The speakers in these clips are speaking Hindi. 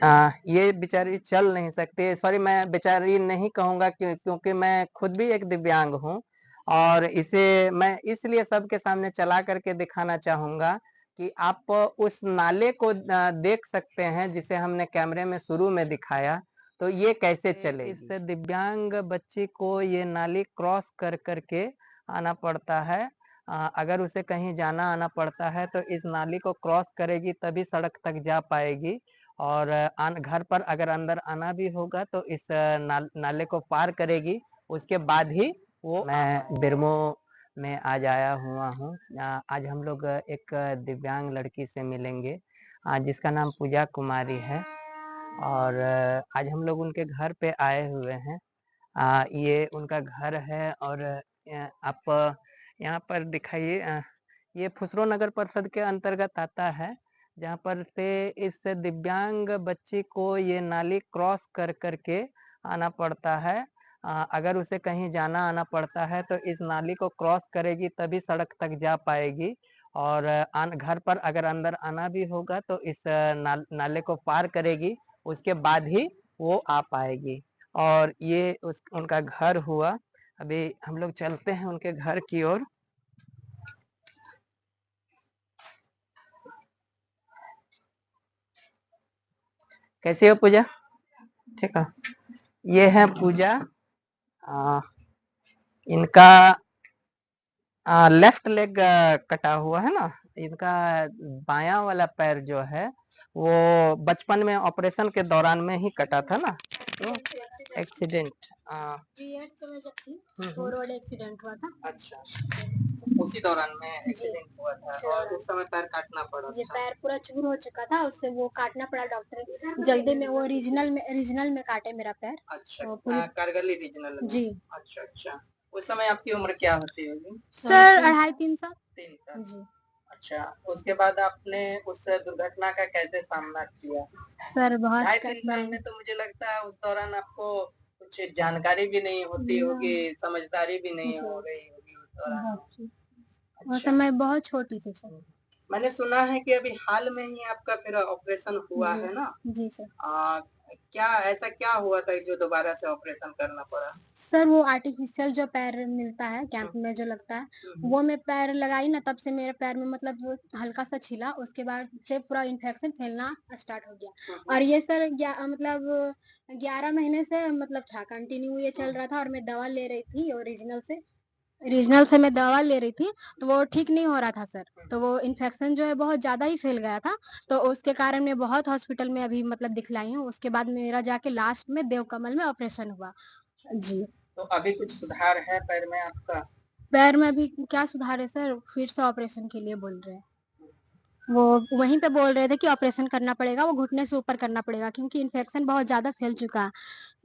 ये बेचारी चल नहीं सकती, सॉरी मैं बेचारी नहीं कहूँगा क्योंकि मैं खुद भी एक दिव्यांग हूँ और इसे मैं इसलिए सबके सामने चला करके दिखाना चाहूँगा कि आप उस नाले को देख सकते हैं जिसे हमने कैमरे में शुरू में दिखाया, तो ये कैसे चलेगी? इस दिव्यांग बच्ची को ये नाली क्रॉस कर के आना पड़ता है। अगर उसे कहीं जाना आना पड़ता है तो इस नाली को क्रॉस करेगी तभी सड़क तक जा पाएगी और घर पर अगर अंदर आना भी होगा तो इस नाले को पार करेगी, उसके बाद ही वो मैं बिरमो में आज आया हुआ हूँ। आज हम लोग एक दिव्यांग लड़की से मिलेंगे जिसका नाम पूजा कुमारी है और आज हम लोग उनके घर पे आए हुए हैं। ये उनका घर है और आप यहाँ पर दिखाइए, ये फुसरो नगर परिषद के अंतर्गत आता है, जहाँ पर से इस दिव्यांग बच्ची को ये नाली क्रॉस कर के आना पड़ता है। अगर उसे कहीं जाना आना पड़ता है तो इस नाली को क्रॉस करेगी तभी सड़क तक जा पाएगी और घर पर अगर अंदर आना भी होगा तो इस नाले को पार करेगी, उसके बाद ही वो आ पाएगी। और ये उनका घर हुआ। अभी हम लोग चलते हैं उनके घर की ओर। कैसी हो पूजा? ठीक है। ये है पूजा। इनका लेफ्ट लेग कटा हुआ है ना, इनका बायां वाला पैर जो है वो बचपन में ऑपरेशन के दौरान में ही कटा था ना, तो एक्सीडेंट 3 इयर्स तो मैं जब थी तो रोड एक्सीडेंट हुआ था। अच्छा, उसी दौरान में एक्सीडेंट हुआ था और उस समय पैर काटना पड़ा ये था। पैर पूरा चूर हो चुका था, उससे वो काटना पड़ा डॉक्टर जल्दी में, वो रीजनल में काटे मेरा पैर। अच्छा, कारगिल रीजनल में। जी। अच्छा अच्छा, उस समय आपकी उम्र क्या होती होगी? सर 2.5-3 साल। 3 साल। जी। अच्छा, उसके बाद आपने उस दुर्घटना का कैसे सामना किया? सर बहुत 2.5-3 साल में तो मुझे लगता है उस दौरान आपको कुछ जानकारी भी नहीं होती होगी, समझदारी भी नहीं हो रही होगी उस दौरान। वो अच्छा। समय बहुत छोटी थी सर। मैंने सुना है कि अभी हाल में ही आपका फिर ऑपरेशन हुआ है ना? जी सर। क्या ऐसा क्या हुआ था जो दोबारा से ऑपरेशन करना पड़ा? सर वो आर्टिफिशियल जो पैर मिलता है कैंप में जो लगता है, वो मैं पैर लगाई ना, तब से मेरे पैर में मतलब वो हल्का सा छिला, उसके बाद से पूरा इन्फेक्शन फैलना स्टार्ट हो गया। और ये सर मतलब 11 महीने से मतलब था, कंटिन्यू ये चल रहा था और मैं दवा ले रही थी ओरिजिनल से मैं दवा ले रही थी, तो वो ठीक नहीं हो रहा था सर। तो वो इन्फेक्शन जो है बहुत ज़्यादा ही फैल गया था, तो उसके कारण मैं बहुत हॉस्पिटल में अभी मतलब दिखलाई हूँ। उसके बाद मेरा जाके लास्ट में देवकमल में ऑपरेशन हुआ। जी। तो अभी कुछ सुधार है पैर में आपका? पैर में अभी क्या सुधार है सर, फिर से ऑपरेशन के लिए बोल रहे हैं। वो वहीं पे बोल रहे थे कि ऑपरेशन करना पड़ेगा, वो घुटने से ऊपर करना पड़ेगा क्योंकि इन्फेक्शन बहुत ज़्यादा फैल चुका है।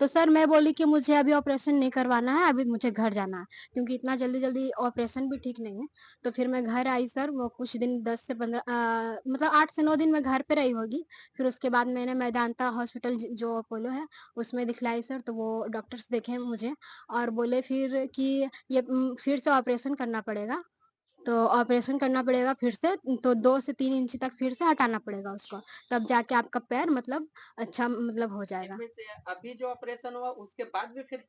तो सर मैं बोली कि मुझे अभी ऑपरेशन नहीं करवाना है, अभी मुझे घर जाना है, क्योंकि इतना जल्दी-जल्दी ऑपरेशन भी ठीक नहीं है। तो फिर मैं घर आई सर, वो कुछ दिन 10 से 15 मतलब 8 से 9 दिन मैं घर पे रही होगी। फिर उसके बाद मैंने मेदांता हॉस्पिटल जो अपोलो है, उसमें दिखलाई सर, तो वो डॉक्टर्स देखे मुझे और बोले फिर कि ये फिर से ऑपरेशन करना पड़ेगा। तो ऑपरेशन करना पड़ेगा फिर से, तो 2 से 3 इंच तक फिर से हटाना पड़ेगा उसको, तब जाके आपका पैर मतलब अच्छा मतलब हो जाएगा। अभी जो ऑपरेशन हुआ उसके बाद भी फिर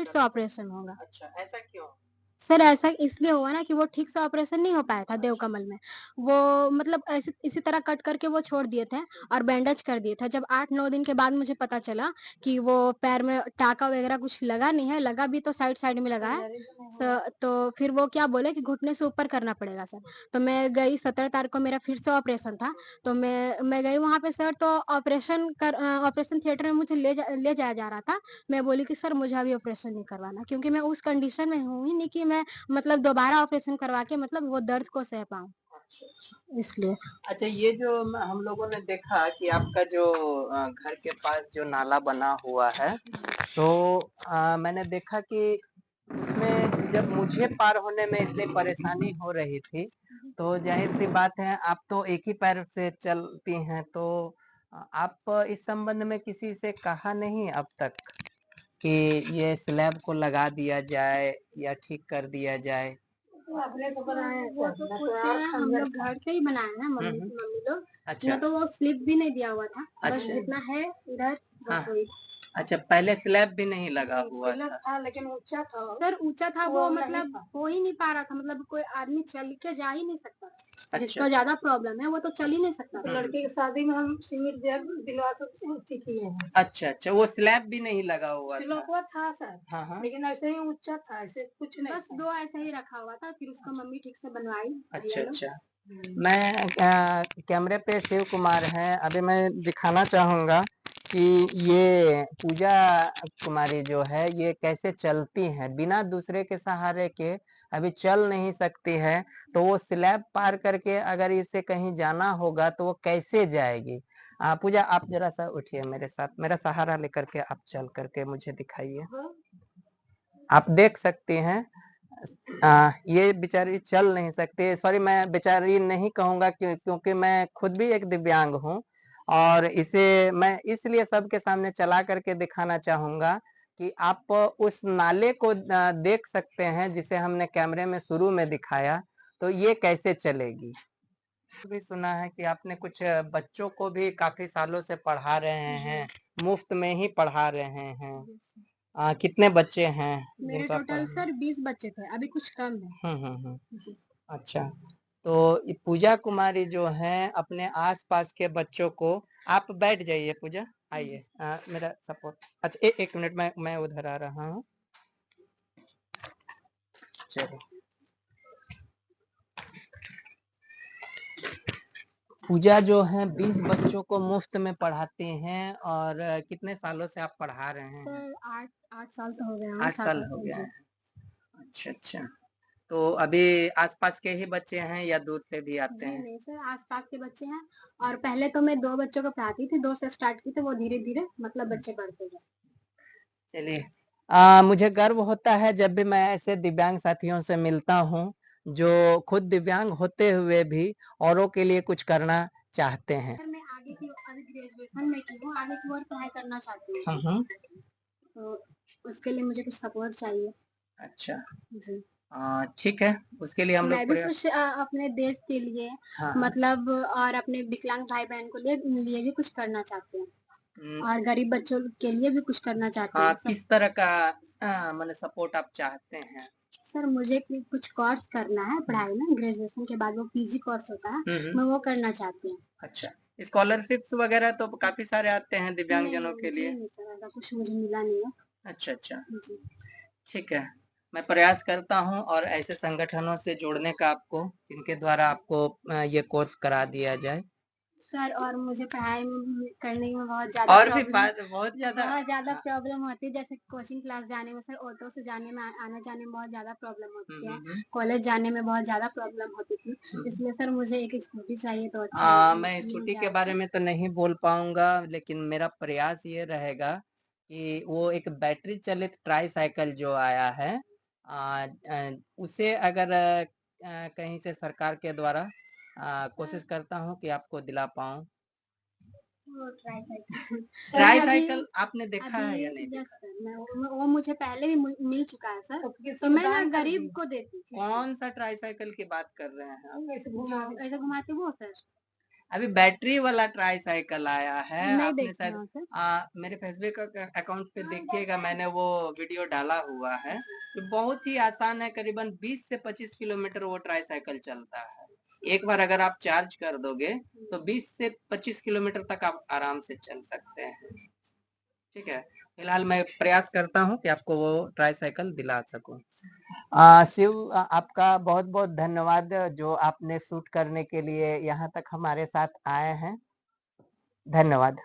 से ऑपरेशन होगा। अच्छा, ऐसा क्यों? सर ऐसा इसलिए हुआ ना कि वो ठीक से ऑपरेशन नहीं हो पाया था देवकमल में। वो मतलब ऐसे इसी तरह कट करके वो छोड़ दिए थे और बैंडेज कर दिए थे। जब 8-9 दिन के बाद मुझे पता चला कि वो पैर में टाँका वगैरह कुछ लगा नहीं है, लगा भी तो साइड-साइड में लगा है। तो फिर वो क्या बोले कि घुटने से ऊपर करना पड़ेगा सर। तो मैं गई 17 तारीख को, मेरा फिर से ऑपरेशन था। तो मैं गई वहाँ पे सर, तो ऑपरेशन थिएटर में मुझे ले जाया जा रहा था। मैं बोली कि सर मुझे अभी ऑपरेशन नहीं करवाना, क्योंकि मैं उस कंडीशन में हूँ ही नहीं कि मैं मतलब दोबारा ऑपरेशन करवा के मतलब वो दर्द को सह पाऊँ, इसलिए। अच्छा, ये जो हम लोगों ने देखा कि आपका जो घर के पास जो नाला बना हुआ है, तो मैंने देखा कि उसमें जब मुझे पार होने में इतनी परेशानी हो रही थी, तो ज़ाहिर-सी बात है आप तो एक ही पैर से चलती हैं, तो आप इस संबंध में किसी से कहा नहीं अब तक कि ये स्लैब को लगा दिया जाए या ठीक कर दिया जाए? अपने तो बनाए हैं वो तो खुद से हम लोग घर से ही बनाए हैं मम्मी मम्मी लोग अच्छा इसमें तो वो स्लिप भी नहीं दिया हुआ था बस अच्छा जितना है इधर हाँ बस वही अच्छा पहले स्लैब भी नहीं लगा हुआ था था लेकिन ऊंचा था सर ऊंचा था वो मतलब हो ही नहीं पा रहा था मतलब कोई आदमी चल के जा ही नहीं सकता अच्छा जिसको ज्यादा प्रॉब्लम है वो तो चल ही नहीं सकता लड़के की शादी में हम सीमेंट दिलवा सकते किए हैं अच्छा अच्छा वो स्लैब भी नहीं लगा हुआ था सिलवा था सर हाँ हाँ लेकिन ऐसे ही ऊंचा था ऐसे कुछ नहीं बस दो ऐसे ही रखा हुआ था फिर उसको मम्मी ठीक से बनवाई अच्छा अच्छा मैं कैमरे पे शिव कुमार है अभी मैं दिखाना चाहूँगा कि ये पूजा कुमारी जो है ये कैसे चलती है बिना दूसरे के सहारे के अभी चल नहीं सकती है तो वो स्लैब पार करके अगर इसे कहीं जाना होगा तो वो कैसे जाएगी पूजा आप जरा सा उठिए मेरे साथ मेरा सहारा लेकर के आप चल करके मुझे दिखाइए आप देख सकते हैं ये बेचारी चल नहीं सकती सॉरी मैं बेचारी नहीं कहूँगा क्योंकि मैं खुद भी एक दिव्यांग हूँ और इसे मैं इसलिए सबके सामने चला करके दिखाना चाहूँगा कि आप उस नाले को देख सकते हैं जिसे हमने कैमरे में शुरू में दिखाया तो ये कैसे चलेगी भी सुना है कि आपने कुछ बच्चों को भी काफी सालों से पढ़ा रहे हैं मुफ्त में ही पढ़ा रहे हैं कितने बच्चे हैं मेरे टोटल सर 20 बच्चे थे अभी कुछ कम है अच्छा तो ये पूजा कुमारी जो है अपने आसपास के बच्चों को आप बैठ जाइए पूजा आइए मेरा सपोर्ट अच्छा एक मिनट मैं उधर आ रहा हूँ चलो पूजा जो है 20 बच्चों को मुफ्त में पढ़ाती हैं और कितने सालों से आप पढ़ा रहे हैं सर 8 साल तो हो गया 8 साल हो गया है अच्छा अच्छा तो अभी आसपास के ही बच्चे हैं या दूर से भी आते हैं नहीं सर आसपास के बच्चे हैं और पहले तो मैं 2 बच्चों को पढ़ाती थी 2 से स्टार्ट की तो वो धीरे धीरे मतलब बच्चे बढ़ते गए चलिए मुझे गर्व होता है जब भी मैं ऐसे दिव्यांग साथियों से मिलता हूँ जो खुद दिव्यांग होते हुए भी औरों के लिए कुछ करना चाहते हैं मैं आगे की अभी ग्रेजुएशन में की हूँ आगे की और पढ़ाई करना चाहती हूँ तो उसके लिए मुझे कुछ सपोर्ट चाहिए अच्छा जी ठीक है उसके लिए हम लोग मैं भी कुछ अपने देश के लिए मतलब और अपने विकलांग भाई बहन को लिए भी कुछ करना चाहते हैं और गरीब बच्चों के लिए भी कुछ करना चाहते हैं किस तरह का मतलब सपोर्ट आप चाहते हैं सर मुझे कुछ कोर्स करना है पढ़ाई में ग्रेजुएशन के बाद वो पीजी कोर्स होता है मैं वो करना चाहती हूँ अच्छा स्कॉलरशिप्स वगैरह तो काफी सारे आते हैं दिव्यांगजनों के लिए नहीं सर ऐसा कुछ मुझे मिला नहीं है अच्छा अच्छा ठीक है मैं प्रयास करता हूं और ऐसे संगठनों से जोड़ने का आपको जिनके द्वारा आपको ये कोर्स करा दिया जाए सर और मुझे पढ़ाई में करने में बहुत ज्यादा और भी बहुत ज्यादा प्रॉब्लम होती है जैसे कोचिंग क्लास जाने में सर ऑटो से जाने में आने जाने में बहुत ज्यादा प्रॉब्लम होती है कॉलेज जाने में बहुत ज्यादा प्रॉब्लम होती थी इसलिए सर मुझे एक स्कूटी चाहिए तो अच्छा मैं स्कूटी के बारे में तो नहीं बोल पाऊंगा लेकिन मेरा प्रयास ये रहेगा कि वो एक बैटरी चलित ट्राई साइकिल जो आया है उसे अगर कहीं से सरकार के द्वारा कोशिश करता हूँ कि आपको दिला पाऊँ ट्राई साइकिल आपने देखा है या नहीं देखा वो मुझे पहले भी मिल चुका है सर तो मैं ना गरीब को देती कौन सा ट्राई साइकिल की बात कर रहे हैं ऐसे घुमाते वो सर अभी बैटरी वाला ट्राई साइकिल आया है नहीं आपने शायद मेरे फेसबुक अकाउंट पे देखिएगा मैंने वो वीडियो डाला हुआ है तो बहुत ही आसान है करीबन 20 से 25 किलोमीटर वो ट्राई साइकिल चलता है एक बार अगर आप चार्ज कर दोगे तो 20 से 25 किलोमीटर तक आप आराम से चल सकते हैं ठीक है फिलहाल मैं प्रयास करता हूँ कि आपको वो ट्राई साइकिल दिला सकूं शिव आपका बहुत बहुत धन्यवाद जो आपने शूट करने के लिए यहाँ तक हमारे साथ आए हैं धन्यवाद